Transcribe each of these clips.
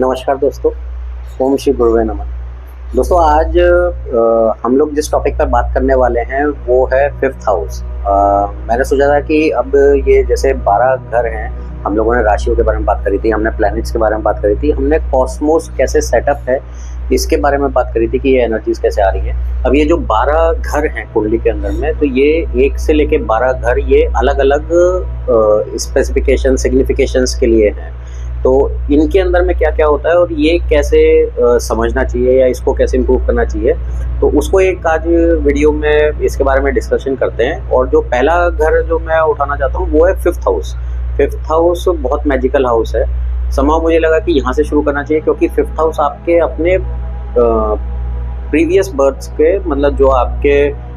नमस्कार दोस्तों, ओम श्री गुरुवे नमः। दोस्तों आज हम लोग जिस टॉपिक पर बात करने वाले हैं वो है फिफ्थ हाउस। मैंने सोचा था कि अब ये जैसे 12 घर हैं, हम लोगों ने राशियों के बारे में बात करी थी, हमने प्लैनेट्स के बारे में बात करी थी, हमने कॉस्मोस कैसे सेटअप है इसके बारे में बात करी थी कि ये एनर्जीज़ कैसे आ रही हैं। अब ये जो 12 घर हैं कुंडली के अंदर में, तो ये 1 से लेके 12 घर ये अलग-अलग स्पेसिफिकेशन सिग्निफिकेशंस के लिए हैं। तो इनके अंदर में क्या-क्या होता है और ये कैसे समझना चाहिए या इसको कैसे इम्प्रूव करना चाहिए, तो उसको एक आज वीडियो में इसके बारे में डिस्कशन करते हैं। और जो पहला घर जो मैं उठाना चाहता हूँ वो है फिफ्थ हाउस। फिफ्थ हाउस बहुत मैजिकल हाउस है। समहाउ मुझे लगा कि यहाँ से शुरू करना चाहिए, क्योंकि फिफ्थ हाउस आपके अपने प्रीवियस बर्थ्स के, मतलब जो आपके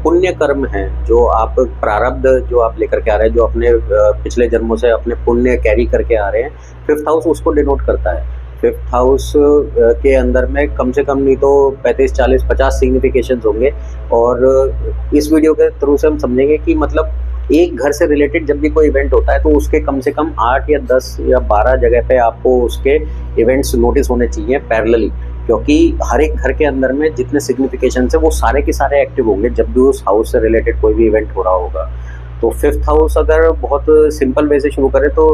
पुण्य कर्म हैं, जो आप प्रारब्ध जो आप लेकर के आ रहे हैं, जो अपने पिछले जन्मों से अपने पुण्य कैरी करके आ रहे हैं, फिफ्थ हाउस उसको डिनोट करता है। फिफ्थ हाउस के अंदर में कम से कम नहीं तो 35, 40, 50 सिग्निफिकेशंस होंगे। और इस वीडियो के थ्रू से हम समझेंगे कि मतलब एक घर से रिलेटेड जब भी कोई इवेंट होता है तो उसके कम से कम 8 या 10 या 12 जगह पे आपको उसके इवेंट्स नोटिस होने चाहिए पैरेलली, क्योंकि हर एक घर के अंदर में जितने सिग्निफिकेशन है वो सारे के सारे एक्टिव होंगे जब भी उस हाउस से रिलेटेड कोई भी इवेंट हो रहा होगा। तो फिफ्थ हाउस अगर बहुत सिंपल वे से शुरू करें तो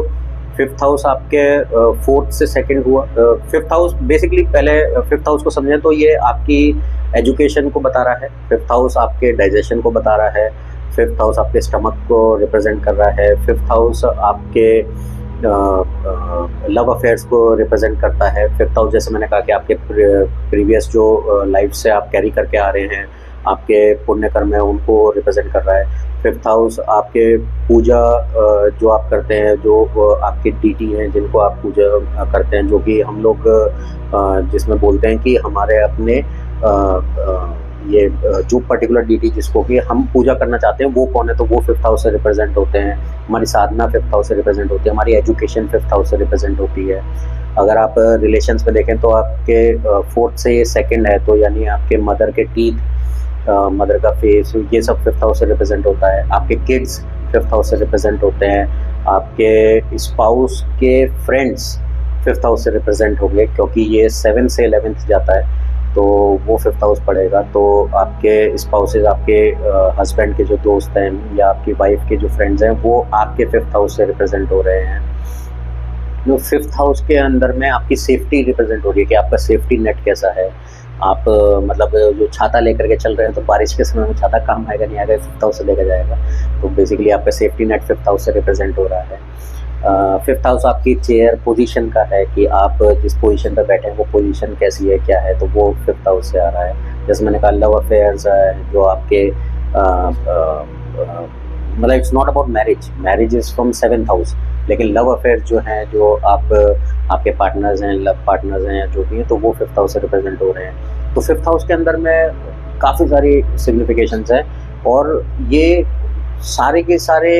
फिफ्थ हाउस आपके फोर्थ से सेकंड हुआ। फिफ्थ हाउस बेसिकली, पहले फिफ्थ हाउस को समझें तो ये आपकी एजुकेशन को बता रहा है, फिफ्थ हाउस आपके डाइजेशन को बता रहा है, फिफ्थ हाउस आपके स्टमक को रिप्रेजेंट कर रहा है, फिफ्थ हाउस आपके लव अफेयर्स को रिप्रेजेंट करता है। फिफ्थ हाउस जैसे मैंने कहा कि आपके प्रीवियस जो लाइफ से आप कैरी करके आ रहे हैं, आपके पुण्य कर्म है उनको रिप्रेजेंट कर रहा है। फिफ्थ हाउस आपके पूजा जो आप करते हैं, जो आपके डीटी हैं जिनको आप पूजा करते हैं, जो कि हम लोग जिसमें बोलते हैं कि हमारे अपने ये जो पर्टिकुलर डीटी जिसको कि हम पूजा करना चाहते हैं वो कौन है, तो वो फिफ्थ हाउस से रिप्रेजेंट होते हैं। हमारी साधना फिफ्थ हाउस से रिप्रेजेंट होती है, हमारी एजुकेशन फिफ्थ हाउस से रिप्रेजेंट होती है। अगर आप रिलेशंस में देखें तो आपके फोर्थ से ये सेकंड है, तो यानी आपके मदर के टीथ, मदर का फेस, ये सब फिफ्थ हाउस से रिप्रेजेंट होता है। आपके किड्स फिफ्थ हाउस से रिप्रेजेंट होते हैं। आपके स्पाउस के फ्रेंड्स फिफ्थ हाउस से रिप्रेजेंट होंगे, क्योंकि ये 7 से 11th जाता है तो वो फिफ्थ हाउस पड़ेगा। तो आपके स्पाउसेज, आपके हस्बैंड के जो दोस्त हैं या आपकी वाइफ के जो फ्रेंड्स हैं वो आपके फिफ्थ हाउस से रिप्रेजेंट हो रहे हैं। जो फिफ्थ हाउस के अंदर में आपकी सेफ्टी रिप्रेजेंट हो रही है कि आपका सेफ्टी नेट कैसा है। आप मतलब जो छाता लेकर के चल रहे हैं तो बारिश के समय में छाता काम आएगा नहीं आएगा, फिफ्थ हाउस से लेकर जाएगा। तो बेसिकली आपका सेफ्टी नेट फिफ्थ हाउस से रिप्रेजेंट हो रहा है। फिफ्थ हाउस आपकी चेयर पोजीशन का है कि आप जिस पोजीशन पर बैठे हैं वो पोजीशन कैसी है, क्या है, तो वो फिफ्थ हाउस से आ रहा है। जैसे मैंने कहा लव अफेयर्स है जो आपके मतलब it's not about marriage, marriage is from 7th house, लेकिन लव अफेयर जो हैं, जो आपके पार्टनर्स हैं, लव पार्टनर्स हैं या जो भी हैं, तो वो फिफ्थ हाउस से रिप्रेजेंट हो रहे हैं। तो फिफ्थ हाउस के अंदर में काफ़ी सारी सिग्निफिकेशंस हैं और ये सारे के सारे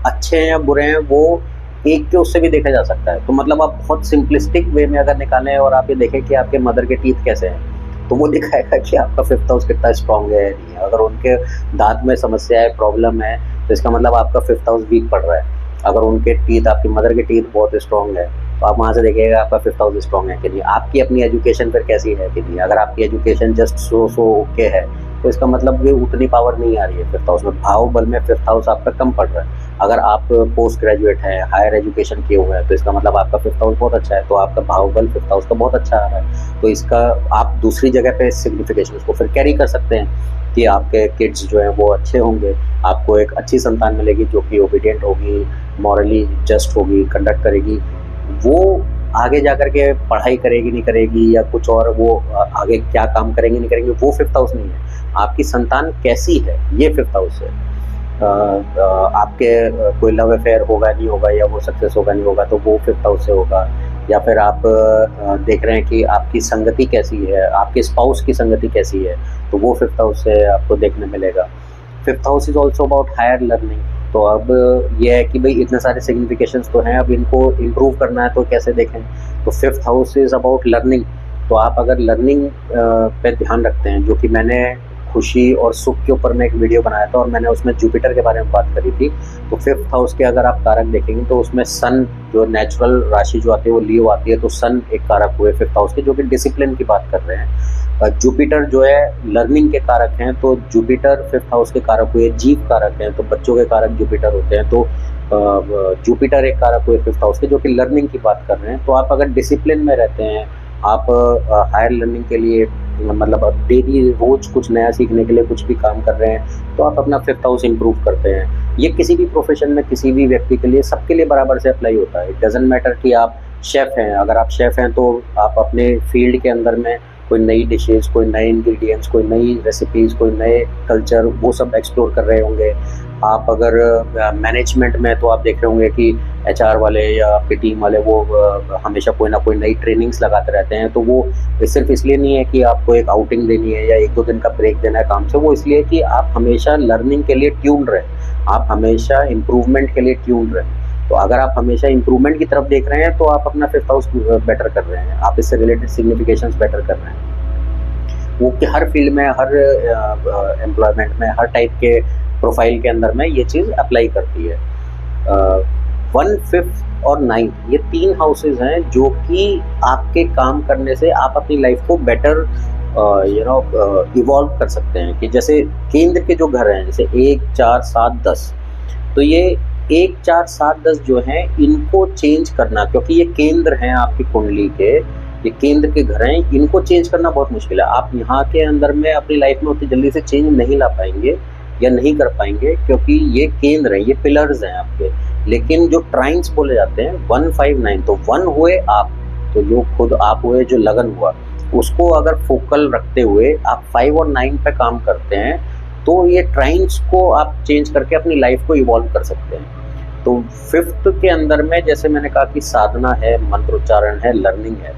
अच्छे हैं या बुरे हैं वो एक के उससे भी देखा जा सकता है। तो मतलब आप बहुत सिंपलिस्टिक वे में अगर निकालें और आप ये देखें कि आपके मदर के टीथ कैसे हैं, तो वो दिखाएगा कि आपका फिफ्थ हाउस कितना स्ट्रॉन्ग है नहीं है। अगर उनके दांत में समस्या है, प्रॉब्लम है, तो इसका मतलब आपका फिफ्थ हाउस वीक पड़ रहा है। अगर उनके टीथ, आपकी मदर के टीथ बहुत स्ट्रॉन्ग है, तो आप वहाँ से देखिएगा आपका फिफ्थ हाउस स्ट्रॉन्ग है कि नहीं। आपकी अपनी एजुकेशन फिर कैसी है कि नहीं। अगर आपकी एजुकेशन जस्ट सो ओके है, तो इसका मतलब ये उतनी पावर नहीं आ रही है फिफ्थ हाउस में। भाव बल में फिफ्थ हाउस आपका कम पड़ रहा है। अगर आप पोस्ट ग्रेजुएट हैं, हायर एजुकेशन किए हुए हैं, तो इसका मतलब आपका फिफ्थ हाउस बहुत अच्छा है, तो आपका भाव बल फिफ्थ हाउस का बहुत अच्छा आ रहा है। तो इसका आप दूसरी जगह पे सिग्निफिकेशन उसको फिर कैरी कर सकते हैं कि आपके किड्स जो हैं वो अच्छे होंगे, आपको एक अच्छी संतान मिलेगी जो कि ओबीडियंट होगी, मॉरली जस्ट होगी, कंडक्ट करेगी। वो आगे जा कर के पढ़ाई करेगी नहीं करेगी या कुछ और, वो आगे क्या काम करेंगे नहीं करेंगे, वो फिफ्थ हाउस नहीं है। आपकी संतान कैसी है ये फिफ्थ हाउस है। आपके कोई लव अफेयर होगा नहीं होगा या वो सक्सेस होगा नहीं होगा, तो वो फिफ्थ हाउस से होगा। या फिर आप देख रहे हैं कि आपकी संगति कैसी है, आपके स्पाउस की संगति कैसी है, तो वो फिफ्थ हाउस से आपको देखने मिलेगा। Fifth house is also about higher learning. तो अब ये है कि भाई इतने सारे सिग्निफिकेशंस तो हैं, अब इनको इम्प्रूव करना है तो कैसे देखें। तो fifth house is about learning. तो आप अगर लर्निंग पे ध्यान रखते हैं, जो कि मैंने खुशी और सुख के ऊपर मैं एक वीडियो बनाया था और मैंने उसमें जुपिटर के बारे में बात करी थी। तो 5th हाउस के अगर आप कारक देखेंगे तो उसमें सन, जो नेचुरल राशि जो आती है वो लियो आती है, तो सन एक कारक हुए 5th हाउस के, जो कि डिसिप्लिन की बात कर रहे हैं। जुपिटर जो है लर्निंग के कारक हैं, तो जुपिटर 5th हाउस के कारक हुए। जीव कारक हैं, तो बच्चों के कारक जुपिटर होते हैं, तो जुपिटर एक कारक हुए 5th हाउस के, जो कि लर्निंग की बात कर रहे हैं। तो आप अगर डिसिप्लिन में रहते हैं, आप हायर लर्निंग के लिए मतलब डेली रोज कुछ नया सीखने के लिए कुछ भी काम कर रहे हैं, तो आप अपना 5th हाउस इंप्रूव करते हैं। ये किसी भी प्रोफेशन में किसी भी व्यक्ति के लिए, सबके लिए बराबर से अप्लाई होता है। इट डजंट मैटर कि आप शेफ़ हैं, अगर आप शेफ़ हैं तो आप अपने फील्ड के अंदर में कोई नई डिशेज़, कोई नए इंग्रेडिएंट्स, कोई नई रेसिपीज़, कोई नए कल्चर, वो सब एक्सप्लोर कर रहे होंगे। आप अगर मैनेजमेंट में, तो आप देख रहे होंगे कि एचआर वाले या आपकी टीम वाले वो हमेशा कोई ना कोई नई ट्रेनिंग्स लगाते रहते हैं। तो वो सिर्फ इसलिए नहीं है कि आपको एक आउटिंग देनी है या 1-2 दिन का ब्रेक देना है काम से, वो इसलिए कि आप हमेशा लर्निंग के लिए ट्यून रहें, आप हमेशा इम्प्रूवमेंट के लिए ट्यून रहें। तो अगर आप हमेशा इम्प्रूवमेंट की तरफ देख रहे हैं तो आप अपना 5th हाउस बेटर कर रहे हैं, आप इससे रिलेटेड सिग्निफिकेशंस बेटर कर रहे हैं। वो कि हर फील्ड में, हर एम्प्लॉयमेंट में, हर टाइप के प्रोफाइल के अंदर में ये चीज़ अप्लाई करती है। 1, 5th और 9th ये 3 हाउसेज हैं जो कि आपके काम करने से आप अपनी लाइफ को बेटर इवॉल्व कर सकते हैं। कि जैसे केंद्र के जो घर हैं, जैसे 1, 4, 7, 10, तो ये 1, 4, 7, 10 जो हैं, इनको चेंज करना, क्योंकि ये केंद्र हैं आपकी कुंडली के, ये केंद्र के घर हैं, इनको चेंज करना बहुत मुश्किल है। आप यहाँ के अंदर में अपनी लाइफ में उतनी जल्दी से चेंज नहीं ला पाएंगे या नहीं कर पाएंगे, क्योंकि ये केंद्र हैं, ये पिलर्स हैं आपके। लेकिन जो ट्राइंस बोले जाते हैं 1, 5, 9, तो 1 हुए आप, तो जो खुद आप हुए, जो लगन हुआ, उसको अगर फोकल रखते हुए आप 5 और 9 पे काम करते हैं, तो ये ट्राइंस को आप चेंज करके अपनी लाइफ को इवॉल्व कर सकते हैं। तो 5th के अंदर में, जैसे मैंने कहा कि साधना है, मंत्रोच्चारण है, लर्निंग है।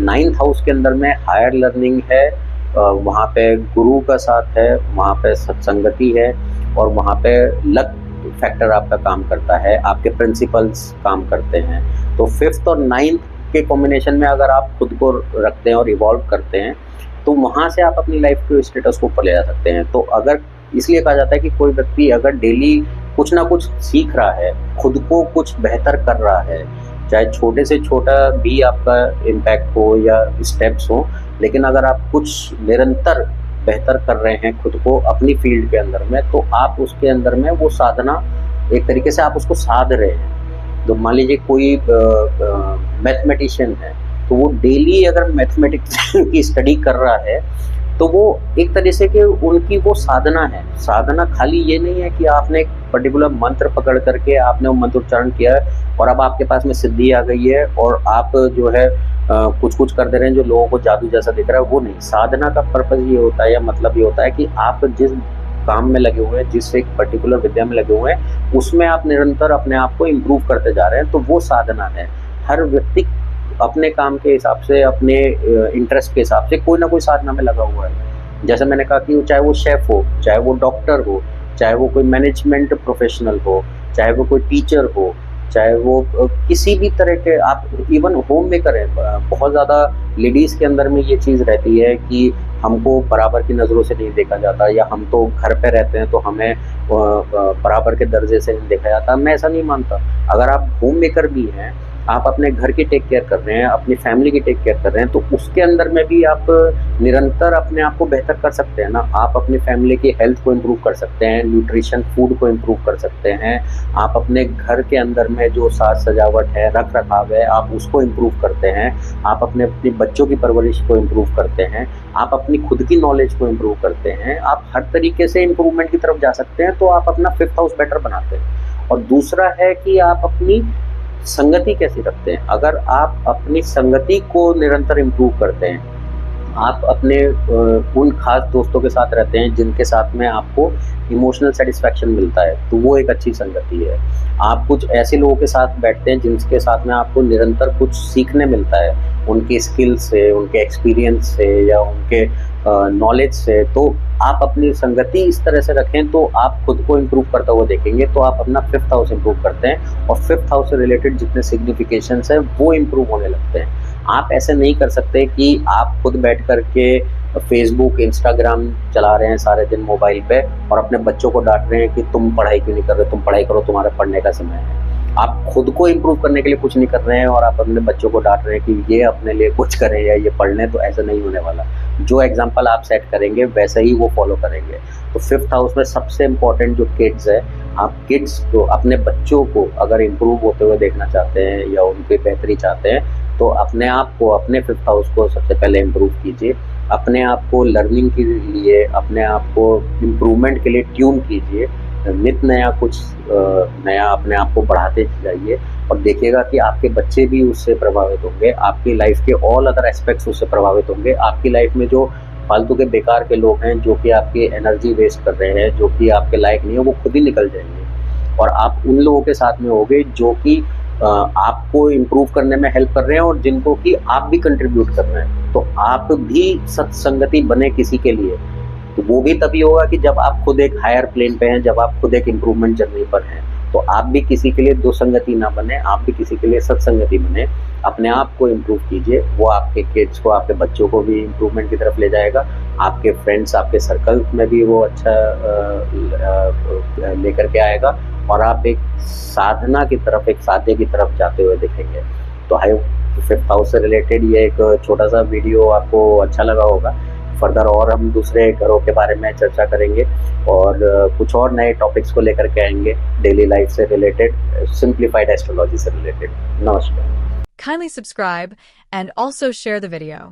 9th हाउस के अंदर में हायर लर्निंग है, वहाँ पे गुरु का साथ है, वहाँ पे सत्संगति है, और वहाँ पे लक फैक्टर आपका काम करता है, आपके प्रिंसिपल्स काम करते हैं। तो 5th और 9th के कॉम्बिनेशन में अगर आप खुद को रखते हैं और इवॉल्व करते हैं, तो वहाँ से आप अपनी लाइफ के स्टेटस को ऊपर ले जा सकते हैं। तो अगर इसलिए कहा जाता है कि कोई व्यक्ति अगर डेली कुछ ना कुछ सीख रहा है, खुद को कुछ बेहतर कर रहा है, चाहे छोटे से छोटा भी आपका इम्पैक्ट हो या स्टेप्स हो, लेकिन अगर आप कुछ निरंतर बेहतर कर रहे हैं खुद को अपनी फील्ड के अंदर में, तो आप उसके अंदर में वो साधना, एक तरीके से आप उसको साध रहे हैं। तो मान लीजिए कोई मैथमेटिशियन है, तो वो डेली अगर मैथमेटिक्स की स्टडी कर रहा है, तो वो एक तरह से कि उनकी वो साधना है। साधना खाली ये नहीं है कि आपने एक पर्टिकुलर मंत्र पकड़ करके आपने वो मंत्र उच्चारण किया है और अब आपके पास में सिद्धि आ गई है और आप जो है कुछ कुछ कर दे रहे हैं जो लोगों को जादू जैसा दिख रहा है, वो नहीं। साधना का पर्पज़ ये होता है या मतलब ये होता है कि आप जिस काम में लगे हुए हैं, जिस एक पर्टिकुलर विद्या में लगे हुए हैं, उसमें आप निरंतर अपने आप को इम्प्रूव करते जा रहे हैं, तो वो साधना है। हर व्यक्ति अपने काम के हिसाब से, अपने इंटरेस्ट के हिसाब से कोई ना कोई साधना में लगा हुआ है। जैसे मैंने कहा कि चाहे वो शेफ़ हो, चाहे वो डॉक्टर हो, चाहे वो कोई मैनेजमेंट प्रोफेशनल हो, चाहे वो कोई टीचर हो, चाहे वो किसी भी तरह के, आप इवन होम मेकर हैं। बहुत ज़्यादा लेडीज़ के अंदर में ये चीज़ रहती है कि हमको बराबर की नज़रों से नहीं देखा जाता, या हम तो घर पे रहते हैं तो हमें बराबर के दर्जे से नहीं देखा जाता। मैं ऐसा नहीं मानता। अगर आप होम मेकर भी हैं, आप अपने घर की टेक केयर कर रहे हैं, अपनी फैमिली की टेक केयर कर रहे हैं, तो उसके अंदर में भी आप निरंतर अपने आप को बेहतर कर सकते हैं ना। आप अपनी फैमिली की हेल्थ को इम्प्रूव कर सकते हैं, न्यूट्रिशन फूड को इम्प्रूव कर सकते हैं, आप अपने घर के अंदर में जो साज सजावट है, रख रखाव है, आप उसको इम्प्रूव करते हैं, आप अपने बच्चों की परवरिश को इम्प्रूव करते हैं, आप अपनी खुद की नॉलेज को इम्प्रूव करते हैं, आप हर तरीके से इम्प्रूवमेंट की तरफ जा सकते हैं। तो आप अपना 5th हाउस बेटर बनाते हैं। और दूसरा है कि आप अपनी संगति कैसे रखते हैं। अगर आप अपनी संगति को निरंतर इम्प्रूव करते हैं, आप अपने उन खास दोस्तों के साथ रहते हैं जिनके साथ में आपको इमोशनल सेटिस्फैक्शन मिलता है, तो वो एक अच्छी संगति है। आप कुछ ऐसे लोगों के साथ बैठते हैं जिनके साथ में आपको निरंतर कुछ सीखने मिलता है, उनके स्किल से, उनके एक्सपीरियंस से या उनके नॉलेज से। तो आप अपनी संगति इस तरह से रखें तो आप खुद को इम्प्रूव करता हुआ देखेंगे, तो आप अपना 5th हाउस इम्प्रूव करते हैं और 5th हाउस से रिलेटेड जितने सिग्निफिकेशंस हैं वो इम्प्रूव होने लगते हैं। आप ऐसे नहीं कर सकते कि आप खुद बैठ कर के फेसबुक, इंस्टाग्राम चला रहे हैं सारे दिन मोबाइल पे और अपने बच्चों को डाँट रहे हैं कि तुम पढ़ाई क्यों नहीं कर रहे, तुम पढ़ाई करो, तुम्हारा पढ़ने का समय है। आप खुद को इम्प्रूव करने के लिए कुछ नहीं कर रहे हैं और आप अपने बच्चों को डाँट रहे हैं कि ये अपने लिए कुछ करें या ये पढ़ लें, तो ऐसा नहीं होने वाला। जो एग्ज़ाम्पल आप सेट करेंगे वैसा ही वो फ़ॉलो करेंगे। तो 5th हाउस में सबसे इम्पोर्टेंट जो किड्स है, आप किड्स को, अपने बच्चों को अगर इम्प्रूव होते हुए देखना चाहते हैं या उनकी बेहतरी चाहते हैं, तो अपने आप को, अपने 5th हाउस को सबसे पहले इम्प्रूव कीजिए। अपने आप को लर्निंग के लिए, अपने आप को इम्प्रूवमेंट के लिए ट्यून कीजिए। नित नया कुछ नया अपने आप को बढ़ाते जाइए और देखिएगा कि आपके बच्चे भी उससे प्रभावित होंगे, आपकी लाइफ के ऑल अदर एस्पेक्ट्स उससे प्रभावित होंगे। आपकी लाइफ में जो फालतू के बेकार के लोग हैं, जो कि आपकी एनर्जी वेस्ट कर रहे हैं, जो कि आपके लायक नहीं है, वो खुद ही निकल जाएँगे और आप उन लोगों के साथ में होंगे जो कि आपको इम्प्रूव करने में हेल्प कर रहे हैं और जिनको कि आप भी कंट्रीब्यूट कर रहे हैं। तो आप भी सत्संगति बने किसी के लिए, तो वो भी तभी होगा कि जब आप खुद एक हायर प्लेन पे हैं, जब आप खुद एक इम्प्रूवमेंट जर्नी पर हैं। तो आप भी किसी के लिए दुसंगति ना बने, आप भी किसी के लिए सत्संगति बने। अपने आप को इम्प्रूव कीजिए, वो आपके किड्स को, आपके बच्चों को भी इम्प्रूवमेंट की तरफ ले जाएगा। आपके फ्रेंड्स, आपके सर्कल में भी वो अच्छा लेकर के आएगा और आप एक साधना की तरफ, एक साध्य की तरफ जाते हुए दिखेंगे। तो आई होप 5th हाउस से रिलेटेड ये एक छोटा-सा वीडियो आपको अच्छा लगा होगा। फर्दर और हम दूसरे घरों के बारे में चर्चा करेंगे और कुछ और नए टॉपिक्स को लेकर के आएँगे, डेली लाइफ से रिलेटेड, सिम्प्लिफाइड एस्ट्रोलॉजी से रिलेटेड। नमस्कार। Kindly subscribe and also share the video.